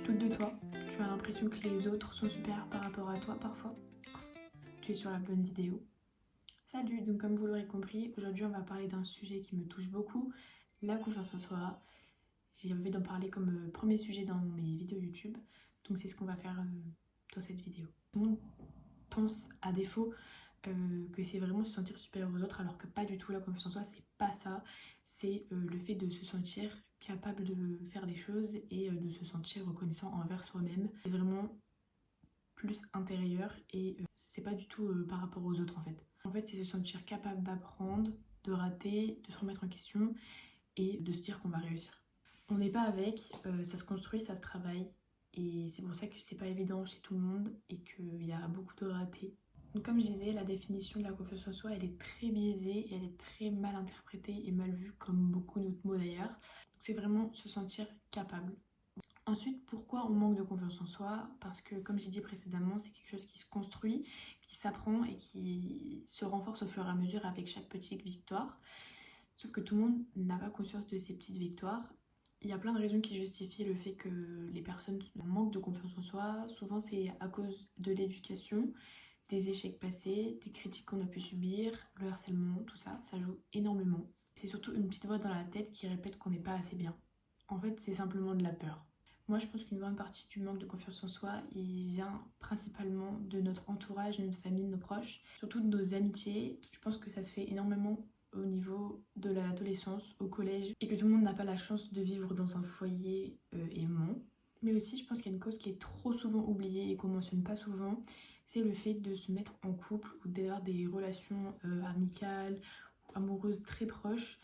doutes de toi, tu as l'impression que les autres sont supérieurs par rapport à toi parfois, tu es sur la bonne vidéo. Salut, donc comme vous l'aurez compris, aujourd'hui on va parler d'un sujet qui me touche beaucoup, la confiance en soi. J'ai envie d'en parler comme premier sujet dans mes vidéos YouTube, donc c'est ce qu'on va faire dans cette vidéo. Tout le monde pense à défaut que c'est vraiment se sentir supérieur aux autres, alors que pas du tout. La confiance en soi, c'est pas ça, c'est le fait de se sentir capable de faire des choses et de se sentir reconnaissant envers soi-même. C'est vraiment plus intérieur et c'est pas du tout par rapport aux autres en fait. En fait, c'est se sentir capable d'apprendre, de rater, de se remettre en question et de se dire qu'on va réussir. On n'est pas avec, ça se construit, ça se travaille et c'est pour ça que c'est pas évident chez tout le monde et qu'il y a beaucoup de ratés. Donc comme je disais, la définition de la confiance en soi, elle est très biaisée et elle est très mal interprétée et mal vue, comme beaucoup d'autres mots d'ailleurs. Donc c'est vraiment se sentir capable. Ensuite, pourquoi on manque de confiance en soi? Parce que comme j'ai dit précédemment, c'est quelque chose qui se construit, qui s'apprend et qui se renforce au fur et à mesure avec chaque petite victoire. Sauf que tout le monde n'a pas conscience de ces petites victoires. Il y a plein de raisons qui justifient le fait que les personnes manquent de confiance en soi. Souvent c'est à cause de l'éducation, des échecs passés, des critiques qu'on a pu subir, le harcèlement, tout ça, ça joue énormément. C'est surtout une petite voix dans la tête qui répète qu'on n'est pas assez bien. En fait, c'est simplement de la peur. Moi, je pense qu'une grande partie du manque de confiance en soi, il vient principalement de notre entourage, de notre famille, de nos proches, surtout de nos amitiés. Je pense que ça se fait énormément au niveau de l'adolescence, au collège, et que tout le monde n'a pas la chance de vivre dans un foyer aimant. Mais aussi, je pense qu'il y a une cause qui est trop souvent oubliée et qu'on mentionne pas souvent, c'est le fait de se mettre en couple ou d'avoir des relations amicales ou amoureuses très proches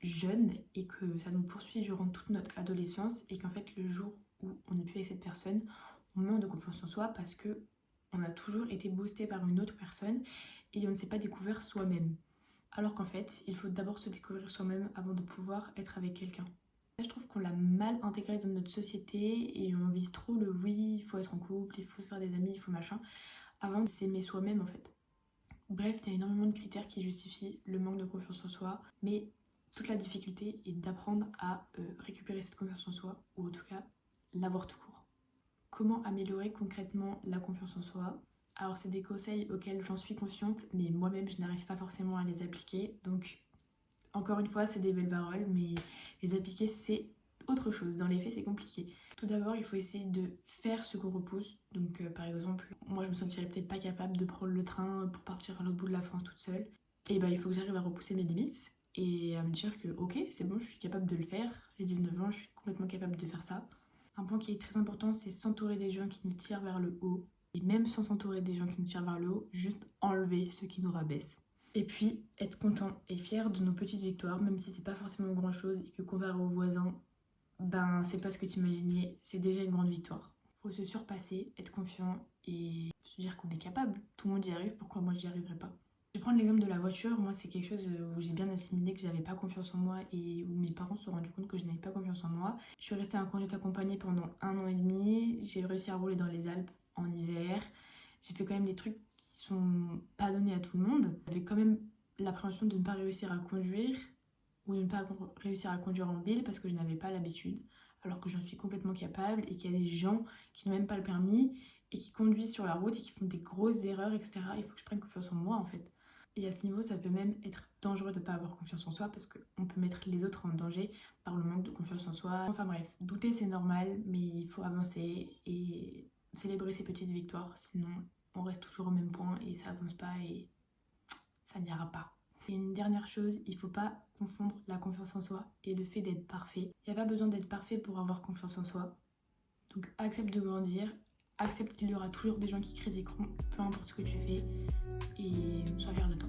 jeunes et que ça nous poursuit durant toute notre adolescence et qu'en fait le jour où on n'est plus avec cette personne, on manque de confiance en soi parce que on a toujours été boosté par une autre personne et on ne s'est pas découvert soi-même. Alors qu'en fait, il faut d'abord se découvrir soi-même avant de pouvoir être avec quelqu'un. Je trouve qu'on l'a mal intégré dans notre société et on vise trop le oui, il faut être en couple, il faut se faire des amis, il faut machin, avant de s'aimer soi-même en fait. Bref, il y a énormément de critères qui justifient le manque de confiance en soi, mais toute la difficulté est d'apprendre à récupérer cette confiance en soi, ou en tout cas l'avoir tout court. Comment améliorer concrètement la confiance en soi? Alors c'est des conseils auxquels j'en suis consciente, mais moi-même je n'arrive pas forcément à les appliquer, donc encore une fois c'est des belles paroles, mais les appliquer c'est autre chose, dans les faits c'est compliqué. Tout d'abord il faut essayer de faire ce qu'on repousse, donc par exemple moi je me sentirais peut-être pas capable de prendre le train pour partir à l'autre bout de la France toute seule, et bah il faut que j'arrive à repousser mes limites et à me dire que ok c'est bon, je suis capable de le faire, j'ai 19 ans, je suis complètement capable de faire ça. Un point qui est très important, c'est s'entourer des gens qui nous tirent vers le haut. Et même sans s'entourer des gens qui nous tirent vers le haut, juste enlever ceux qui nous rabaissent. Et puis, être content et fier de nos petites victoires, même si c'est pas forcément grand chose et que comparé aux voisins, ben c'est pas ce que t'imaginais, c'est déjà une grande victoire. Faut se surpasser, être confiant et se dire qu'on est capable. Tout le monde y arrive, pourquoi moi j'y arriverai pas? Je vais prendre l'exemple de la voiture. Moi c'est quelque chose où j'ai bien assimilé que j'avais pas confiance en moi et où mes parents se sont rendus compte que je n'avais pas confiance en moi. Je suis restée en conduite accompagnée pendant 1 an et demi, j'ai réussi à rouler dans les Alpes en hiver, j'ai fait quand même des trucs qui sont pas donnés à tout le monde. J'avais quand même l'appréhension de ne pas réussir à conduire ou de ne pas réussir à conduire en ville parce que je n'avais pas l'habitude, alors que j'en suis complètement capable et qu'il y a des gens qui n'ont même pas le permis et qui conduisent sur la route et qui font des grosses erreurs, etc. Il faut que je prenne confiance en moi en fait. Et à ce niveau, ça peut même être dangereux de ne pas avoir confiance en soi parce qu'on peut mettre les autres en danger par le manque de confiance en soi. Enfin bref, douter c'est normal, mais il faut avancer et célébrer ses petites victoires, sinon on reste toujours au même point et ça avance pas et ça n'ira pas. Et une dernière chose, il ne faut pas confondre la confiance en soi et le fait d'être parfait. Il n'y a pas besoin d'être parfait pour avoir confiance en soi. Donc accepte de grandir, accepte qu'il y aura toujours des gens qui critiqueront, peu importe ce que tu fais, et sois fier de toi.